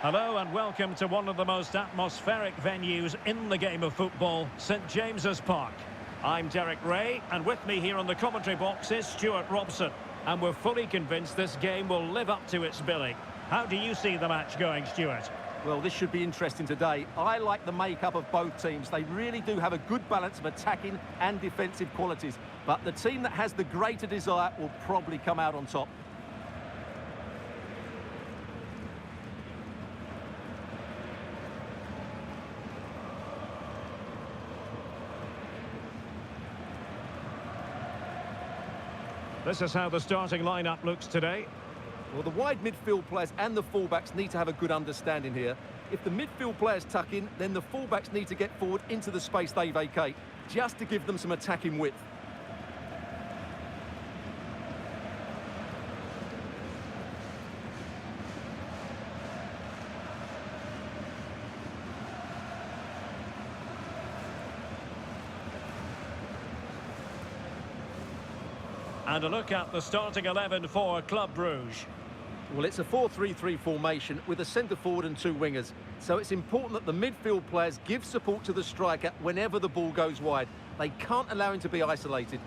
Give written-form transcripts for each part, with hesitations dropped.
Hello and welcome to one of the most atmospheric venues in the game of football, St James's Park. I'm Derek Ray, and with me here on the commentary box is Stuart Robson. And we're fully convinced this game will live up to its billing. How do you see the match going, Stuart? Well, this should be interesting today. I like the makeup of both teams. They really do have a good balance of attacking and defensive qualities. But the team that has the greater desire will probably come out on top. This is how the starting lineup looks today. Well, the wide midfield players and the fullbacks need to have a good understanding here. If the midfield players tuck in, then the fullbacks need to get forward into the space they vacate, just to give them some attacking width. And a look at the starting 11 for Club Brugge. Well, it's a 4-3-3 formation with a centre forward and two wingers. So it's important that the midfield players give support to the striker whenever the ball goes wide. They can't allow him to be isolated.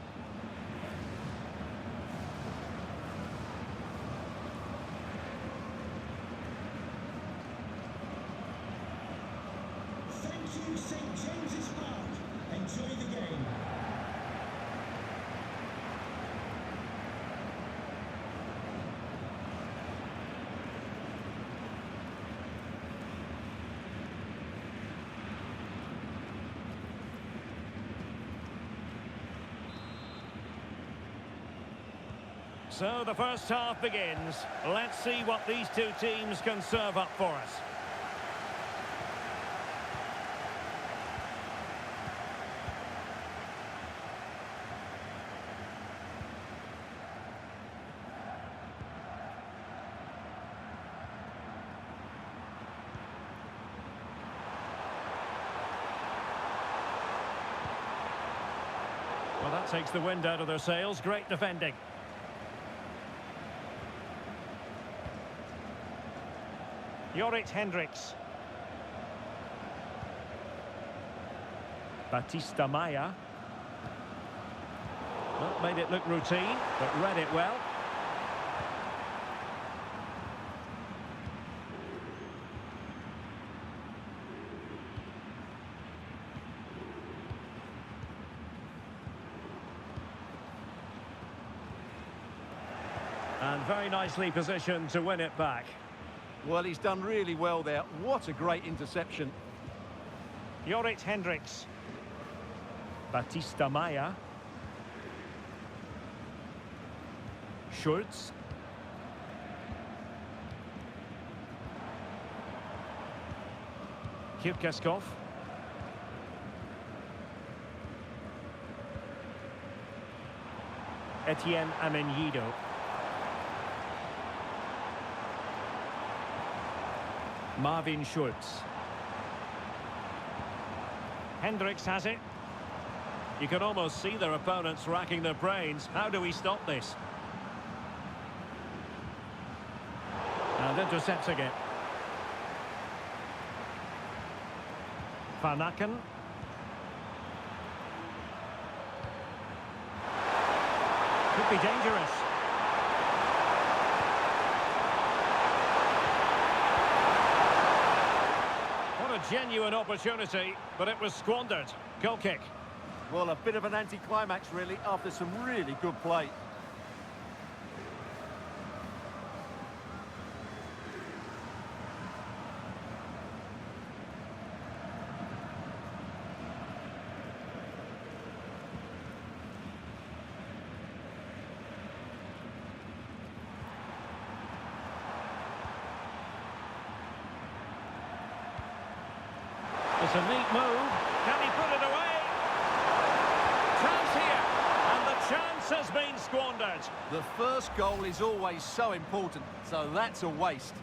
Thank you, St James's Park. Enjoy the game. So the first half begins. Let's see what these two teams can serve up for us. Well, that takes the wind out of their sails. Great defending. Hendricks. Batista Maya. Well, made it look routine, but read it well. And very nicely positioned to win it back. Well, he's done really well there. What a great interception. Hendricks. Batista Maya. Schultz. Kirkeskov. Etienne Amenyido. Marvin Schultz. Hendricks has it. You can almost see their opponents racking their brains. How do we stop this? And intercepting it. Van Aken. Could be dangerous. Genuine opportunity, but it was squandered. Goal kick. Well, a bit of an anticlimax, really, after some really good play. It's a neat move. Can he put it away? Chance here. And the chance has been squandered. The first goal is always so important, so that's a waste.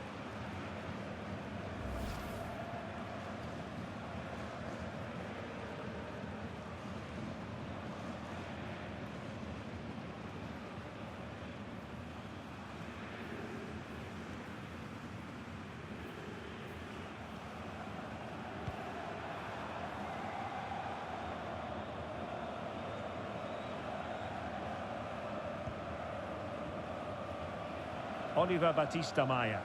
Oliver Batista Maya.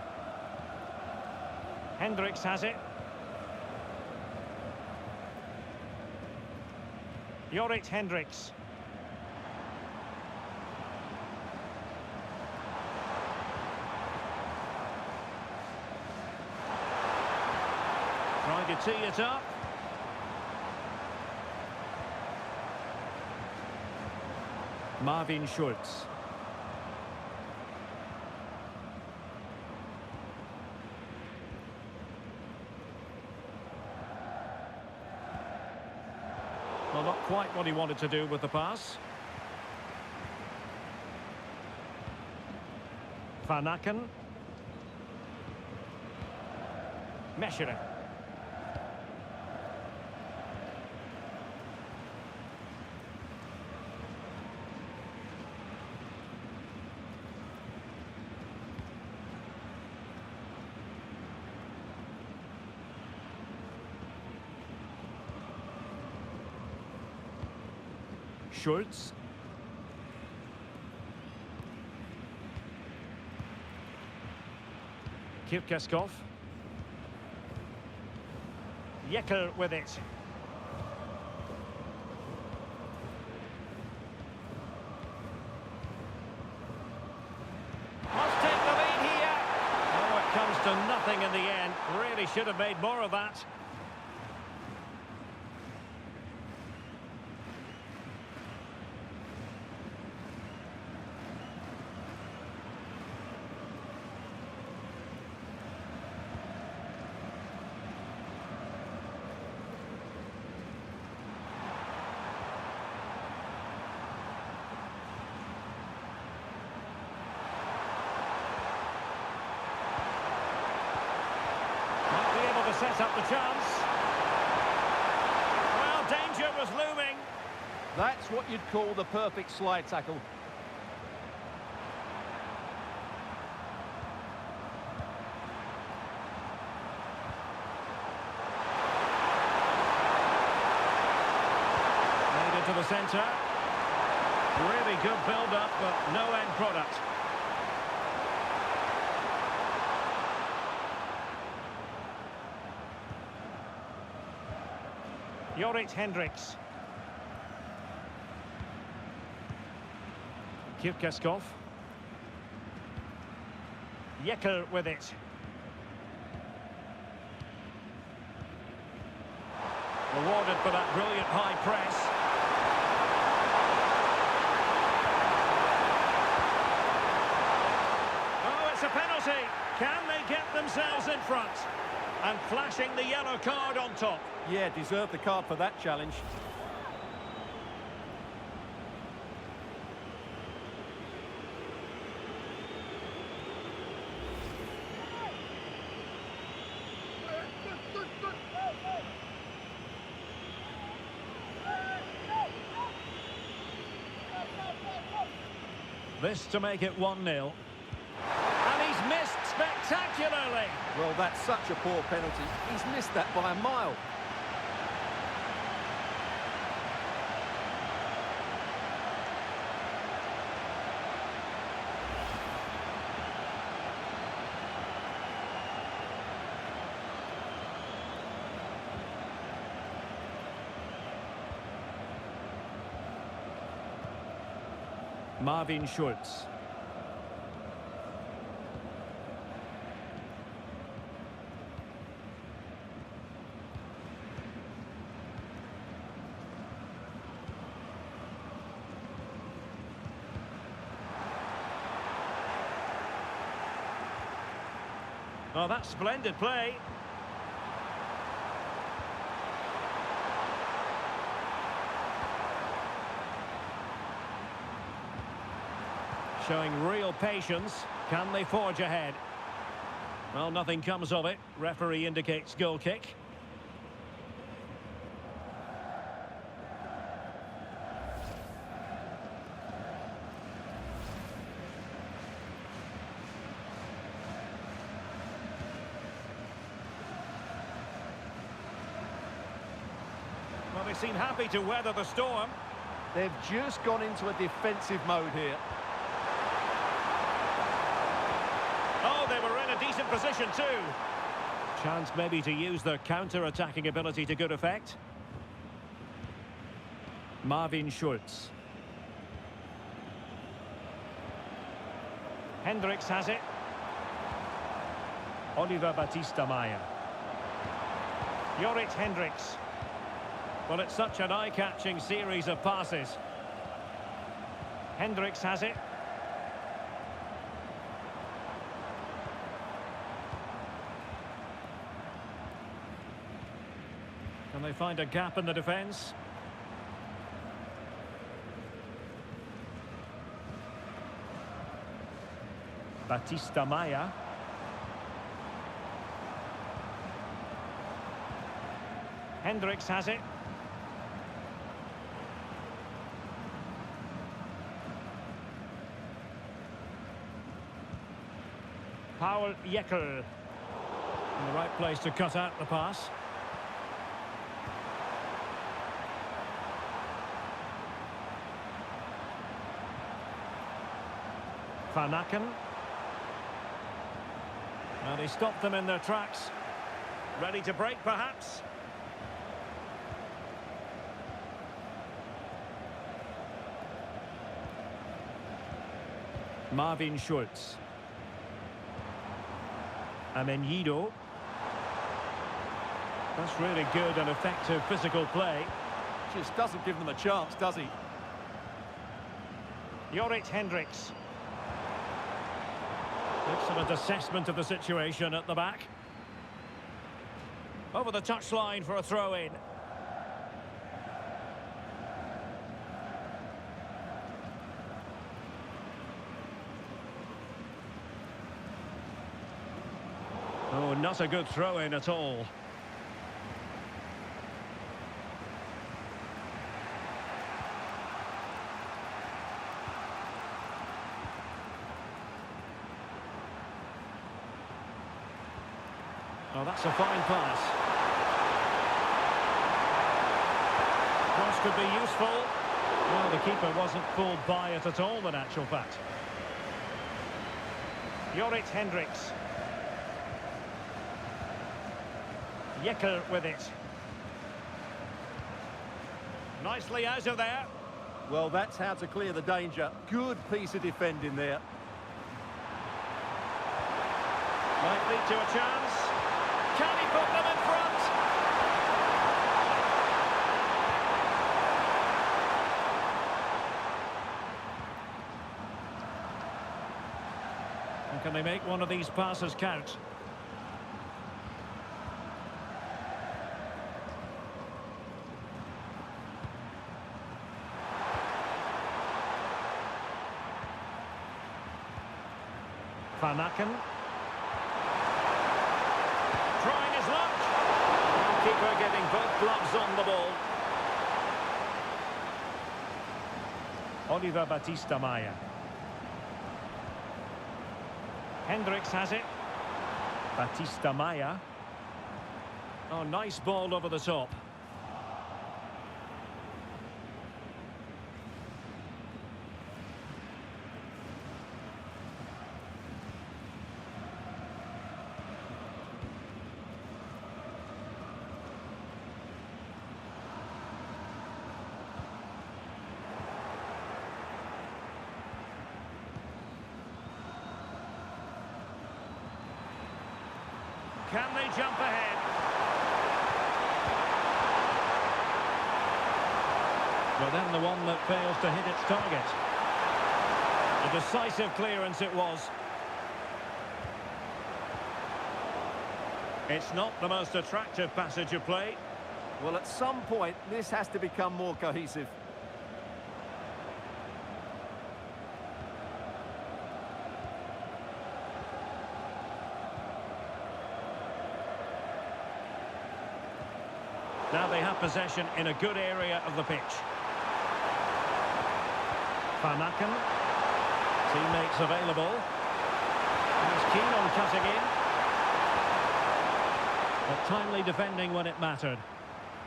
Hendricks has it. Jorrit Hendricks. Trying to tee it up. Marvin Schulz. Well, not quite what he wanted to do with the pass. Van Aken. Mechelen. Schulz. Kirkeskov. Jekyll with it. Must take the lead here. Oh, it comes to nothing in the end. Really should have made more of that. Set up the chance. Well, danger was looming. That's what you'd call the perfect slide tackle. Made it to the centre. Really good build-up, but no end product. Jorrit Hendricks. Kirkeskov. Jekyll with it. Rewarded for that brilliant high press. Oh, it's a penalty. Can they get themselves in front? And flashing the yellow card on top. Yeah, deserved the card for that challenge. This to make it 1-0. And he's missed spectacularly. Well, that's such a poor penalty. He's missed that by a mile. Marvin Schulz. Oh, that's splendid play. Showing real patience. Can they forge ahead? Well, nothing comes of it. Referee indicates goal kick. Well, they seem happy to weather the storm. They've just gone into a defensive mode here. were in a decent position too. Chance maybe to use their counter-attacking ability to good effect. Marvin Schulz. Hendricks has it. Oliver Batista-Meyer. Jorrit Hendricks. Well, it's such an eye-catching series of passes. Hendricks has it. Can they find a gap in the defence? Batista-Meyer. Hendricks has it. Paul Jekyll. In the right place to cut out the pass. Van Aken. Well, he stopped them in their tracks. Ready to break, perhaps? Marvin Schulz. Amenyido. That's really good and effective physical play. Just doesn't give them a chance, does he? Jorrit Hendricks. Excellent assessment of the situation at the back. Over the touchline for a throw-in. Oh, not a good throw-in at all. Oh, that's a fine pass. Cross could be useful. Well, the keeper wasn't fooled by it at all, in actual fact. Jorrit Hendricks. Jekyll with it. Nicely out of there. Well, that's how to clear the danger. Good piece of defending there. Might lead to a chance. Can he put them in front? And can they make one of these passes count? Van Aken. Trying his luck. Keeper getting both gloves on the ball. Oliver Batista-Meyer. Hendricks has it. Batista-Meyer. Oh, nice ball over the top. Can they jump ahead? Well, then the one that fails to hit its target. A decisive clearance it was. It's not the most attractive passage of play. Well, at some point, this has to become more cohesive. Now they have possession in a good area of the pitch. Van Aken. Teammates available. He's keen on cutting in. But timely defending when it mattered.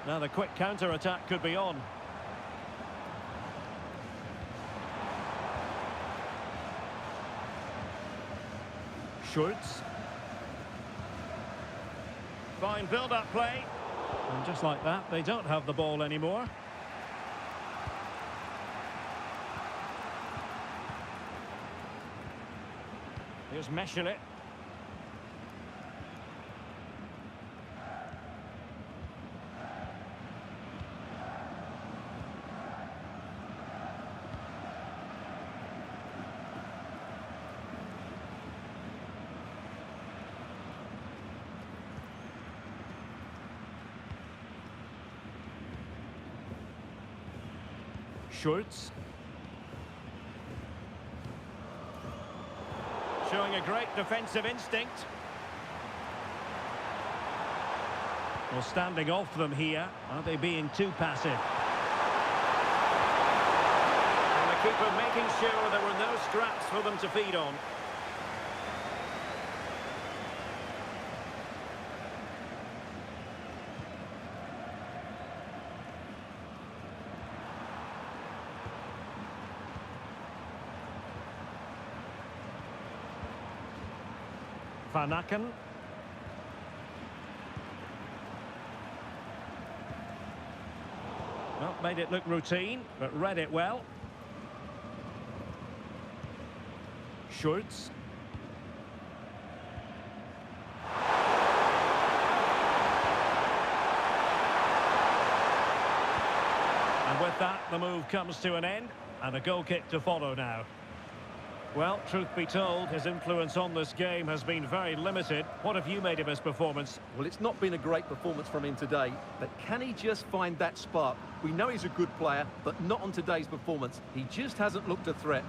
Now the quick counter-attack could be on. Schulz. Fine build-up play. And just like that, they don't have the ball anymore. Here's Meshele. Schultz. Showing a great defensive instinct. Well, standing off them here. Are they being too passive? And the keeper making sure there were no scraps for them to feed on. Van Aken. Well, made it look routine, but read it well. Schultz. And with that, the move comes to an end, and a goal kick to follow now. Well, truth be told, his influence on this game has been very limited. What have you made of his performance? Well, it's not been a great performance from him today, but can he just find that spark? We know he's a good player, but not on today's performance. He just hasn't looked a threat.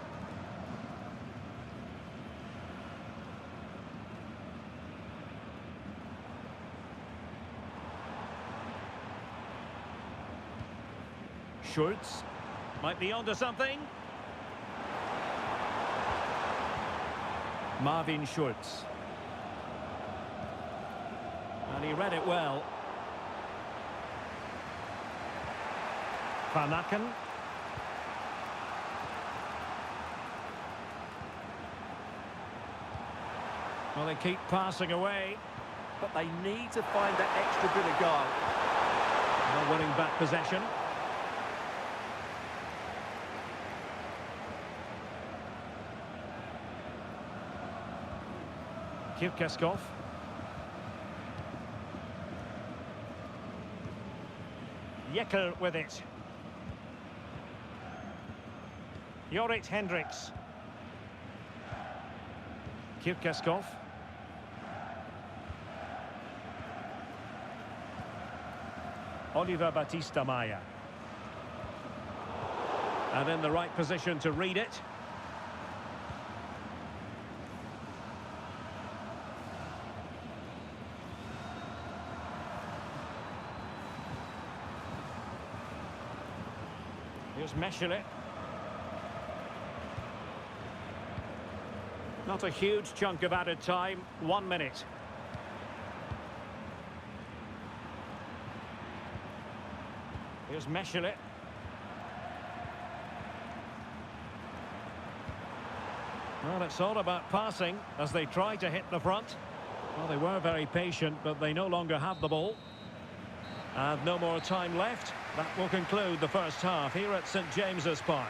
Schultz might be onto something. Marvin Schultz. And he read it well. Van Aken. Well, they keep passing away. But they need to find that extra bit of guile. Well, winning back possession. Kirkeskov. Jekyll with it. Jorrit Hendricks. Kirkeskov. Oliver Batista Maya. And in the right position to read it. Here's Meshele. Not a huge chunk of added time, 1 minute. Here's Meshele. Well, it's all about passing as they try to hit the front. Well, they were very patient, but they no longer have the ball. And no more time left. That will conclude the first half here at St James's Park.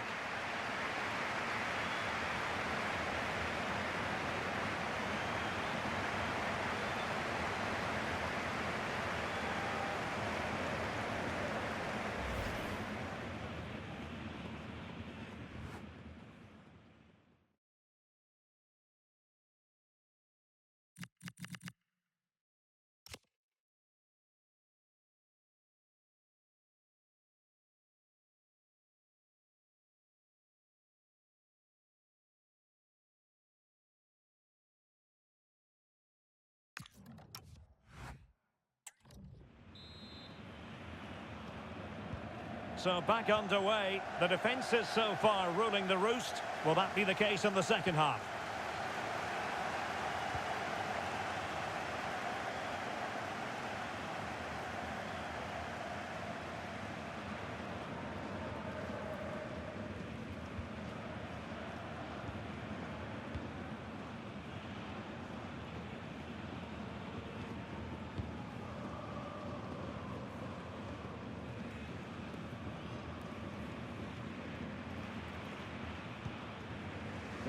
So back underway. The defence is so far ruling the roost. Will that be the case in the second half?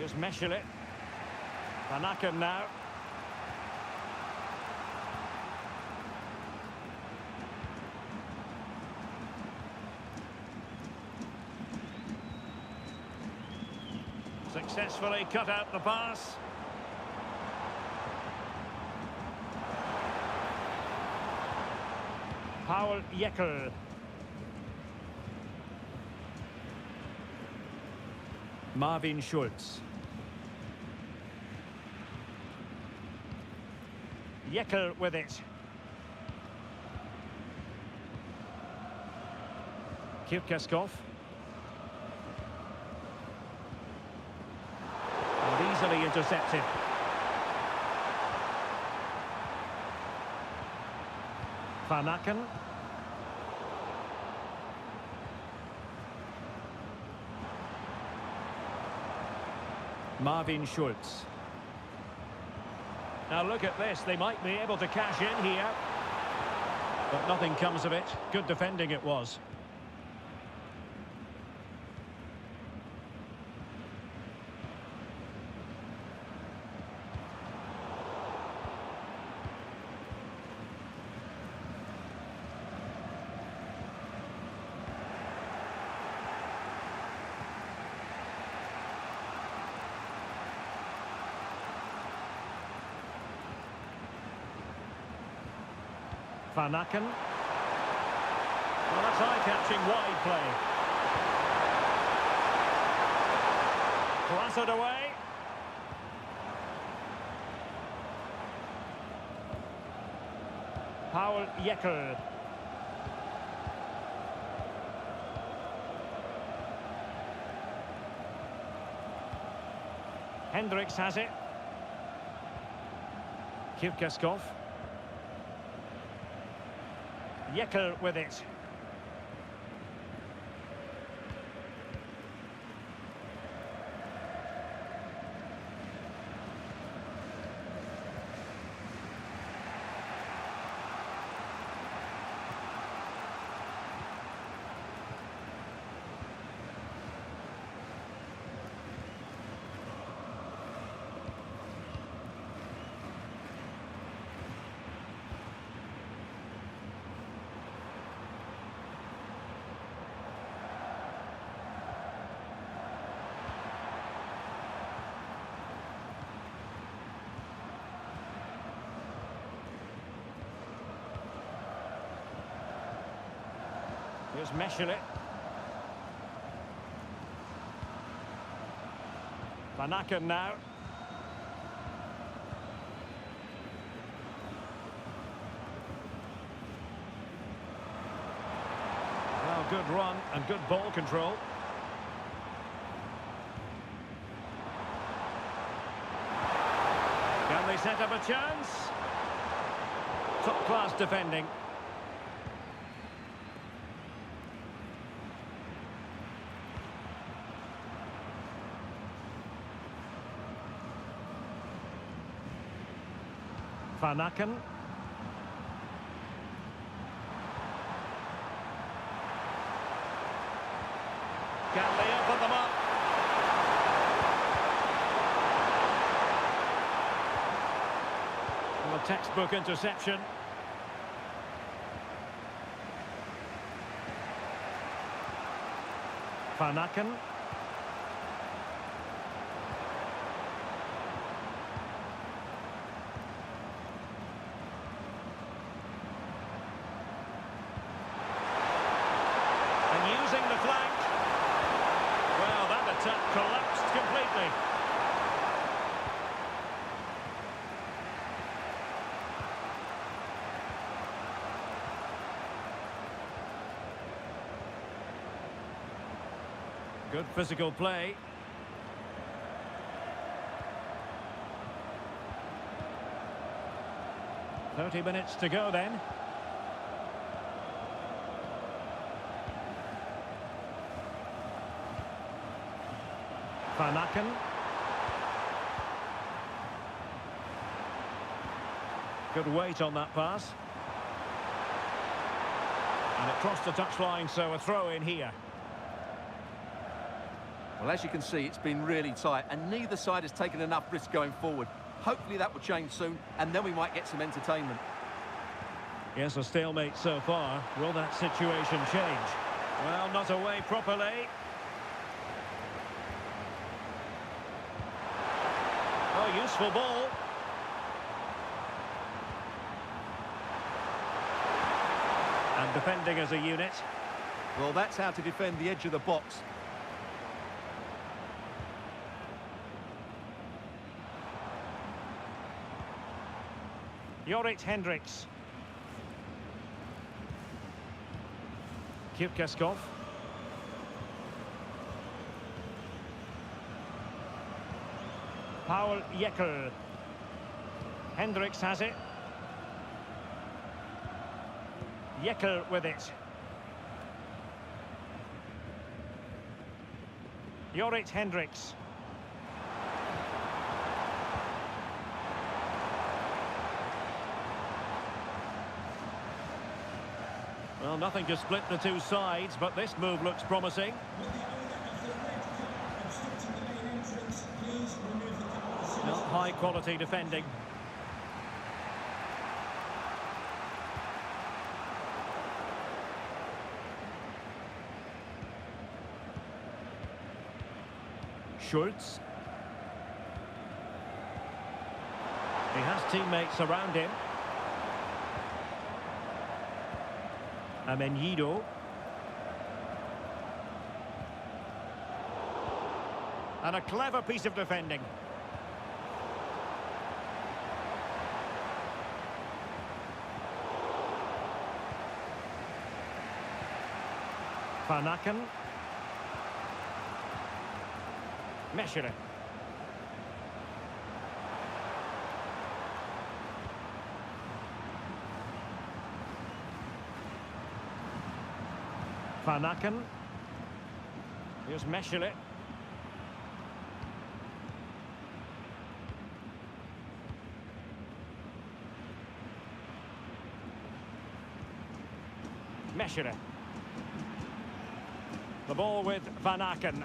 Here's Meshelet. Van Aken now. Successfully cut out the pass. Paul Jekyll. Marvin Schulz. Jekyll with it. Kirkeskov. And easily intercepted. Van Aken. Marvin Schulz. Now look at this, they might be able to cash in here. But nothing comes of it. Good defending it was. Van Aken. Well, that's eye-catching wide play. Clattered away. Paul Jekyll. Hendricks has it. Kirkeskov. Jekyll with it. Here's Meshelet. Van Aken now. Well, good run and good ball control. Can they set up a chance? Top-class defending. Van Aken. Can they open them up? Well, a textbook interception. Van Aken. Using the flank. Well, that attack collapsed completely. Good physical play. "30 minutes to go then. Van Aken. Good weight on that pass. And it crossed the touchline, so a throw in here. Well, as you can see, it's been really tight, and neither side has taken enough risk going forward. Hopefully that will change soon, and then we might get some entertainment. Yes, a stalemate so far. Will that situation change? Well, not away properly. Oh, useful ball. And defending as a unit. Well, that's how to defend the edge of the box. Jorrit Hendricks. Kipkeskov. Paul Jekyll. Hendricks has it. Jekyll with it. Jorrit Hendricks. Well, nothing to split the two sides, but this move looks promising. Will the owner of the red card obstructing the main entrance please remove the card as soon as Well, high quality defending. Schultz. He has teammates around him. Amenido. And a clever piece of defending. Van Aken. Mechelen. Van Aken. Here's Mechelen. Mechelen. The ball with Van Aken.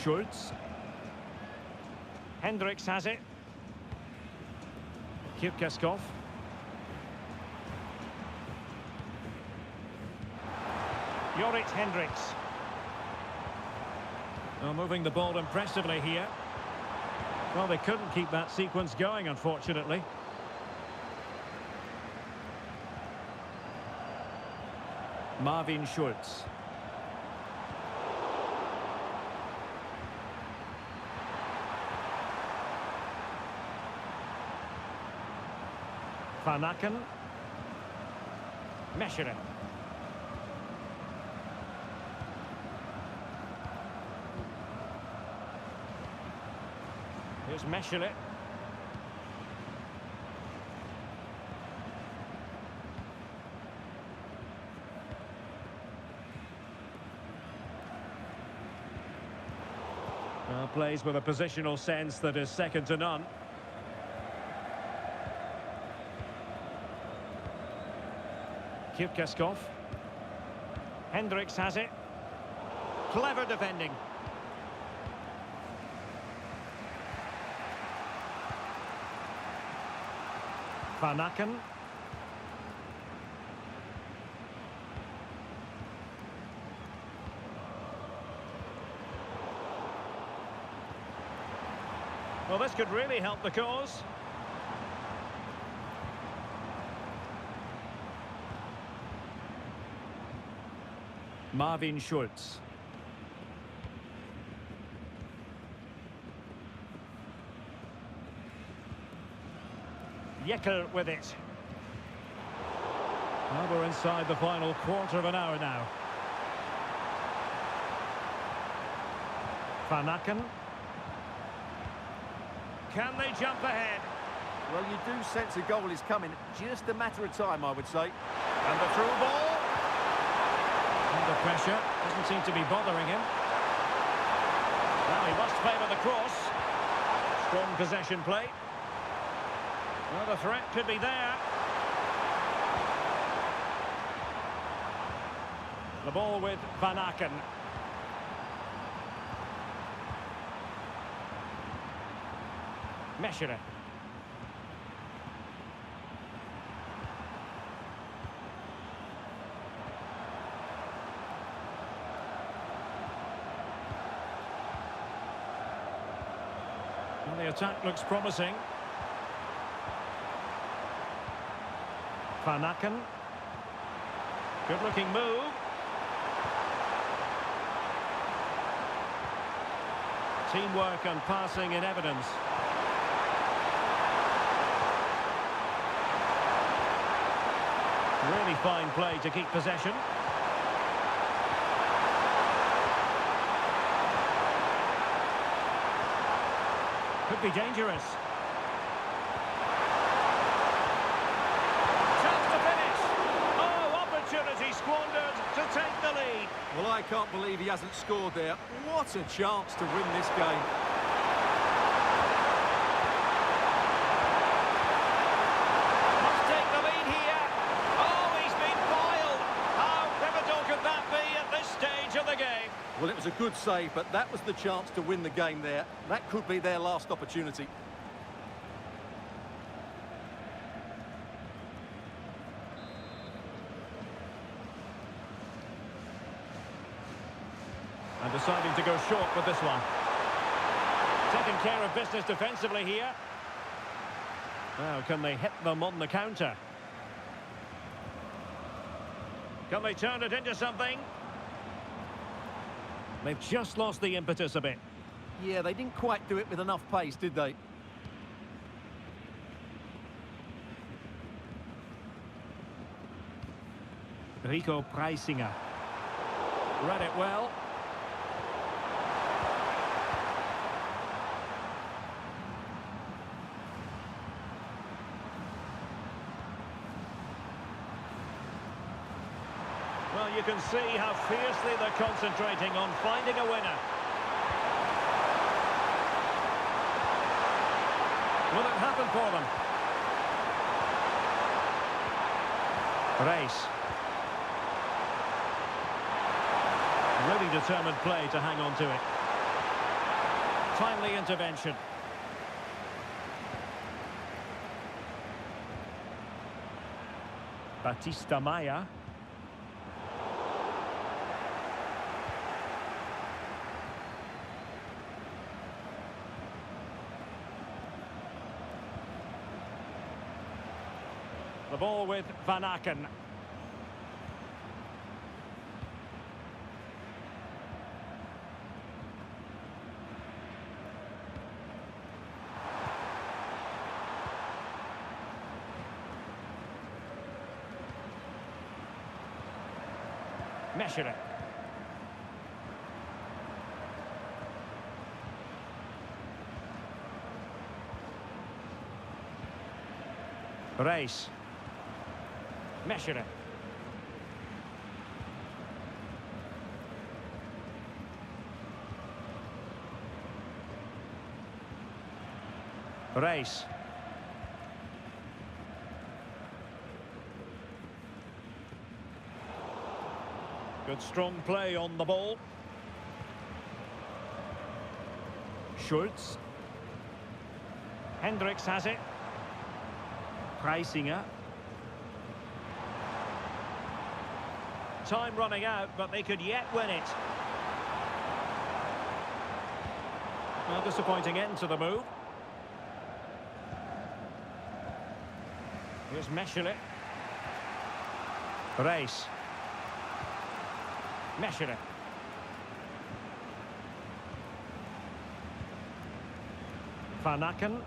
Schultz. Hendricks has it. Kipkeskov. Jorrit Hendricks. Well, moving the ball impressively here. Well, they couldn't keep that sequence going, unfortunately. Marvin Schultz. Van Aken. Mechelen. Here's Mechelen. Plays with a positional sense that is second to none. Kipkeskov. Hendricks has it. Clever defending. Van Aken. Well, this could really help the cause. Marvin Schultz. Jekyll with it. Well, we're inside the final quarter of an hour now. Van Aken. Can they jump ahead? Well, you do sense a goal is coming. Just a matter of time, I would say. And the through ball. Under pressure. Doesn't seem to be bothering him. Well, he must favour the cross. Strong possession play. Well, the threat could be there. The ball with Van Aken. Mechelen. Well, the attack looks promising. Van Aken. Good-looking move. Teamwork and passing in evidence. Really fine play to keep possession. Could be dangerous. Chance to finish. Oh, opportunity squandered to take the lead. Well, I can't believe he hasn't scored there. What a chance to win this game. Must take the lead here. Oh, he's been foiled. How pivotal could that be at this stage of the game? Well, it was a good save, but that was the chance to win the game there. That could be their last opportunity. And deciding to go short with this one. Taking care of business defensively here. Now, can they hit them on the counter? Can they turn it into something? They've just lost the impetus a bit. Yeah, they didn't quite do it with enough pace, did they? Rico Preisinger. Read it well. Well, you can see how fiercely they're concentrating on finding a winner. Will it happen for them? Race. Really determined play to hang on to it. Timely intervention. Batista Maya. The ball with Van Aken. Mechelen. Race. Mechelen. Race. Good strong play on the ball. Schultz. Hendricks has it. Preisinger. Time running out, but they could yet win it. Well, disappointing end to the move. Here's Mechelen. Race. Mechelen. Van Aken.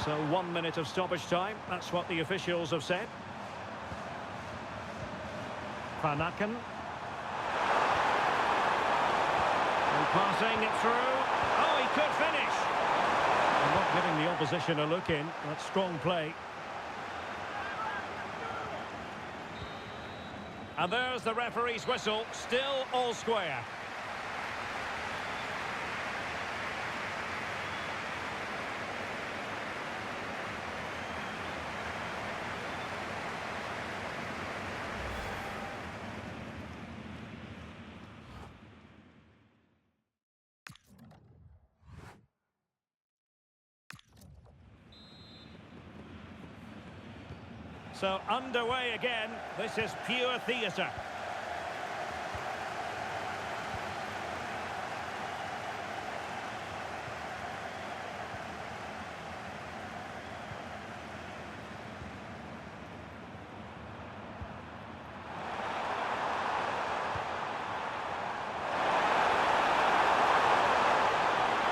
So 1 minute of stoppage time, that's what the officials have said. Van Aken. And passing it through. Oh, he could finish. And not giving the opposition a look in. That's strong play. And there's the referee's whistle. Still all square. So underway again. This is pure theatre.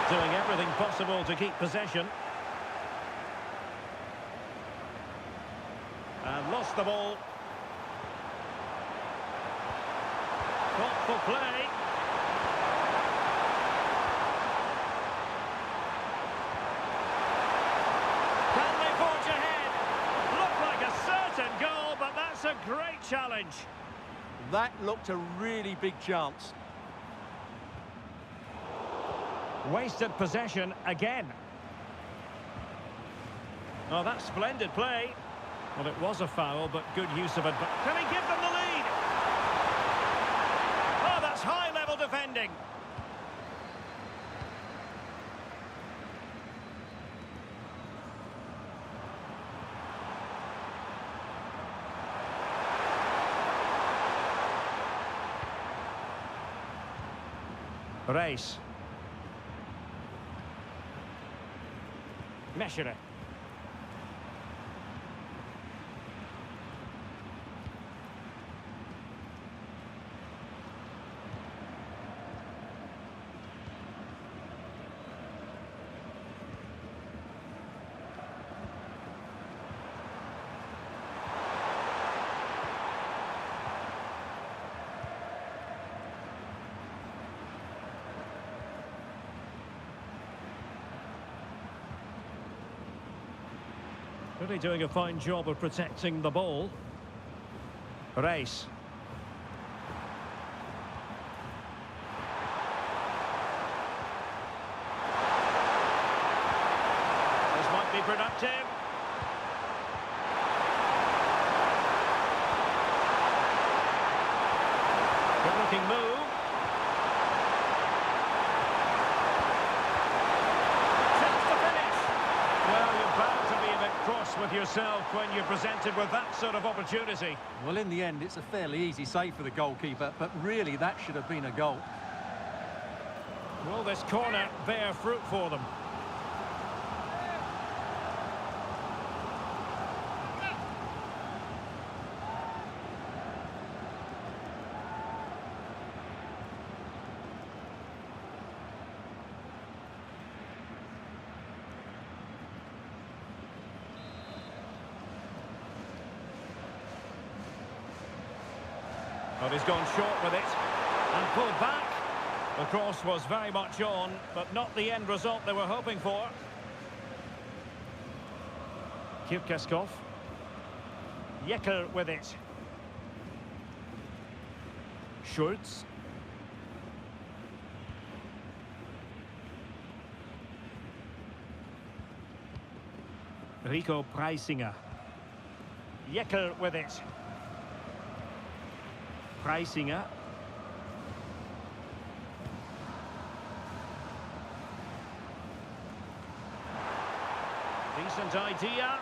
Doing everything possible to keep possession. And lost the ball. Thoughtful play. Can they forge ahead? Looked like a certain goal, but that's a great challenge. That looked a really big chance. Wasted possession again. Oh, that's splendid play. Well, it was a foul, but good use of it. But can he give them the lead? Oh, that's high-level defending. Race. Measure it. Really doing a fine job of protecting the ball. Race. This might be productive. Good-looking move. Cross with yourself when you're presented with that sort of opportunity. Well, in the end, it's a fairly easy save for the goalkeeper, but really that should have been a goal. Will this corner bear fruit for them? But he's gone short with it and pulled back. The cross was very much on, but not the end result they were hoping for. Kirkaskov. Yekel with it. Schultz. Rico Preisinger. Yekel with it. Preisinger. Decent idea.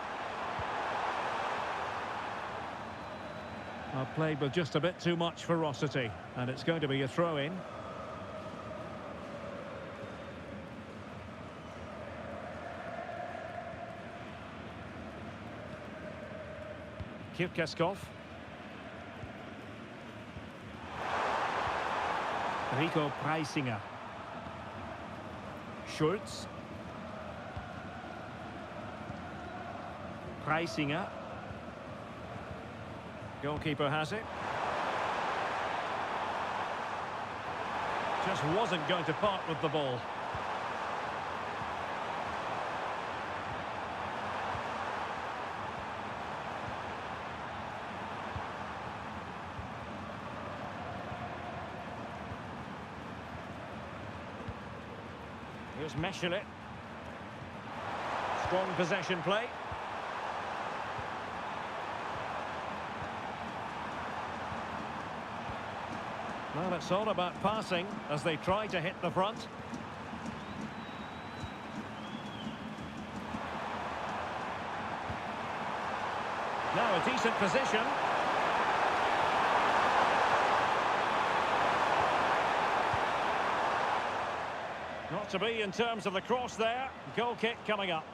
Well, played with just a bit too much ferocity, and it's going to be a throw-in. Kirkaskov. Rico Preisinger. Schultz. Preisinger. Goalkeeper has it. Just wasn't going to part with the ball. Here's Meshele. Strong possession play. Well, it's all about passing as they try to hit the front. Now a decent position. Not to be in terms of the cross there. Goal kick coming up.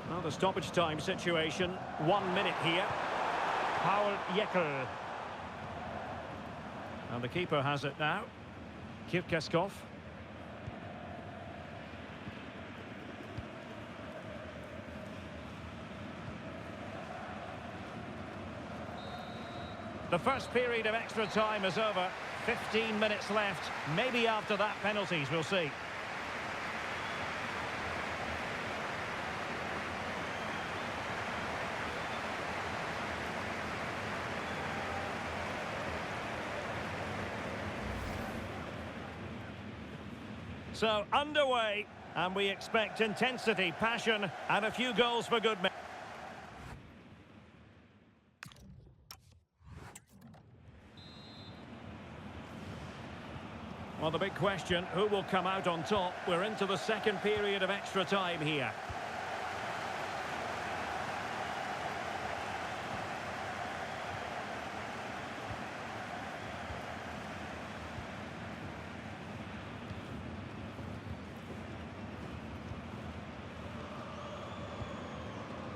Well, the stoppage time situation, 1 minute here. Paul Jekyll. And the keeper has it now. Kirkeskov. The first period of extra time is over. 15 minutes left. Maybe after that, penalties, we'll see. So, underway, and we expect intensity, passion, and a few goals for good men. Well, the big question, who will come out on top? We're into the second period of extra time here.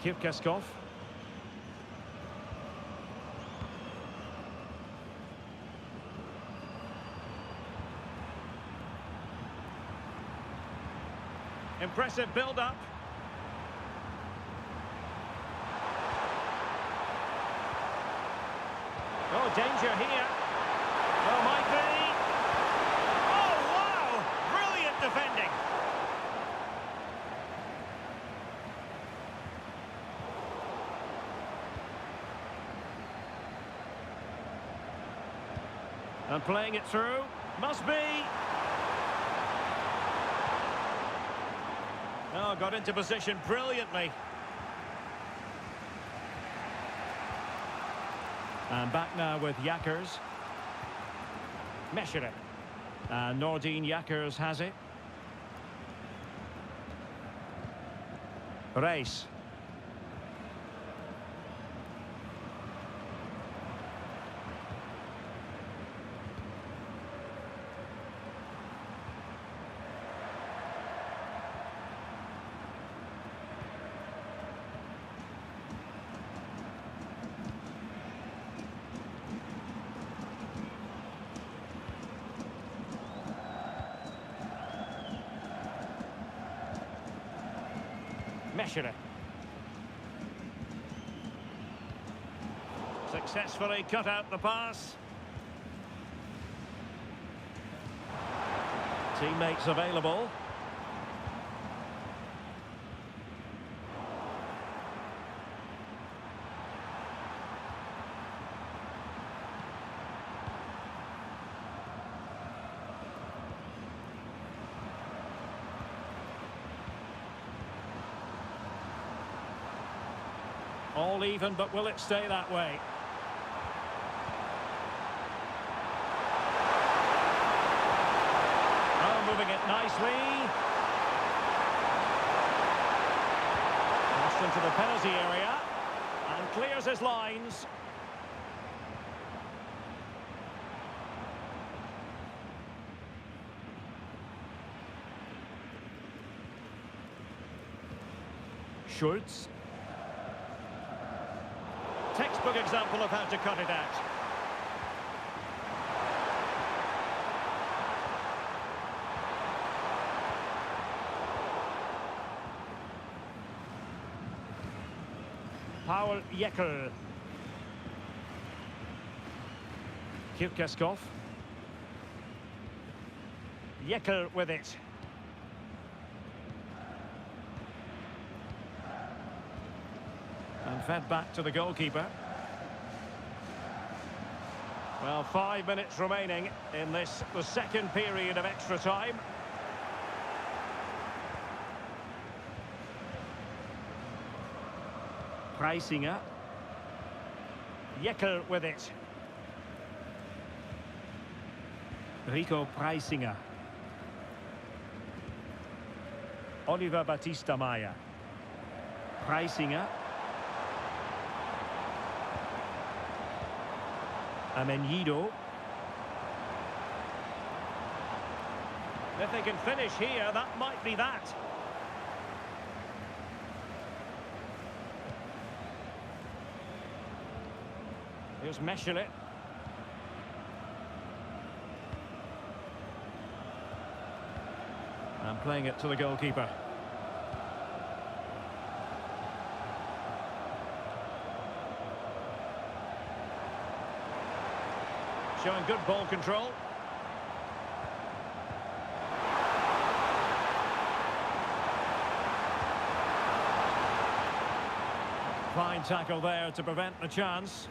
Kirkeskov. Impressive build-up. Oh, danger here. Oh, might be. Oh, wow! Brilliant defending. And playing it through. Must be. Oh, got into position brilliantly. And back now with Jackers. Meshele. And Nordine Jackers has it. Reis. Meshele. Successfully cut out the pass. Teammates available. All even, but will it stay that way? Oh, moving it nicely. Crossed into the penalty area and clears his lines. Schultz. Textbook example of how to cut it out. Paul Jekyll. Kirkaskov. Yekel with it. And fed back to the goalkeeper. Well, 5 minutes remaining in this, the second period of extra time. Preisinger. Yekel with it. Rico Preisinger. Oliver Batista Maya. Preisinger. Amenyido. If they can finish here, that might be that. Here's Meshelet. And playing it to the goalkeeper. Showing good ball control. Fine tackle there to prevent the chance.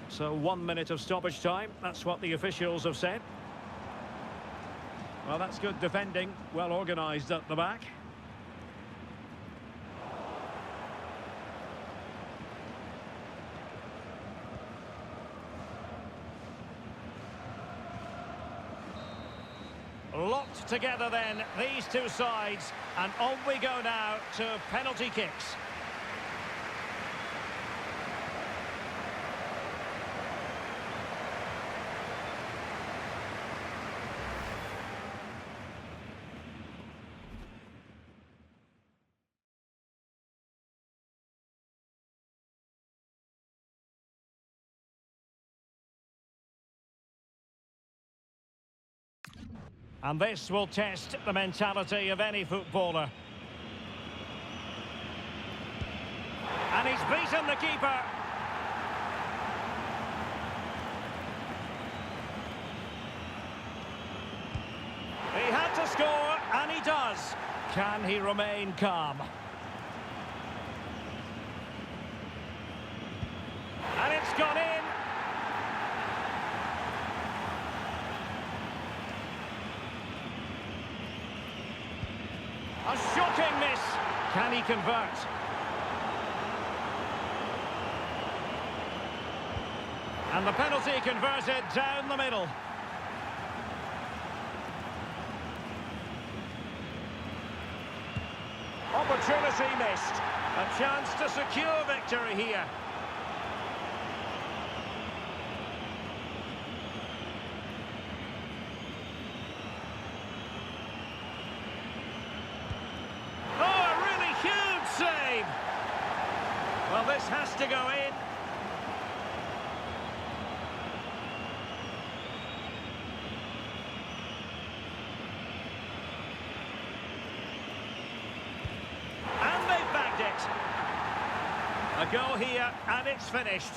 So 1 minute of stoppage time, that's what the officials have said. Well, that's good defending, well organised at the back. Locked together then, these two sides, and on we go now to penalty kicks. And this will test the mentality of any footballer. And he's beaten the keeper. He had to score, and he does. Can he remain calm? And it's gone in. A shocking miss. Can he convert? And the penalty converted down the middle. Opportunity missed. A chance to secure victory here. Well, this has to go in. And they've bagged it. A goal here, and it's finished.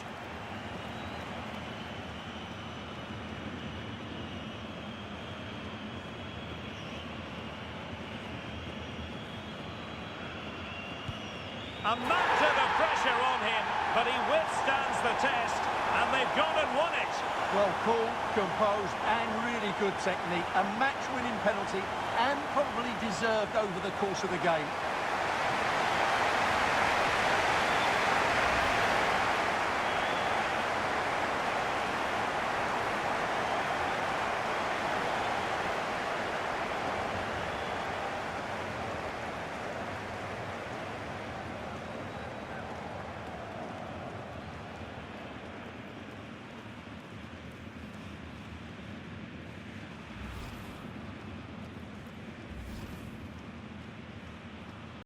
A mountain of pressure on him, but he withstands the test, and they've gone and won it. Well, cool, composed, and really good technique. A match-winning penalty, and probably deserved over the course of the game.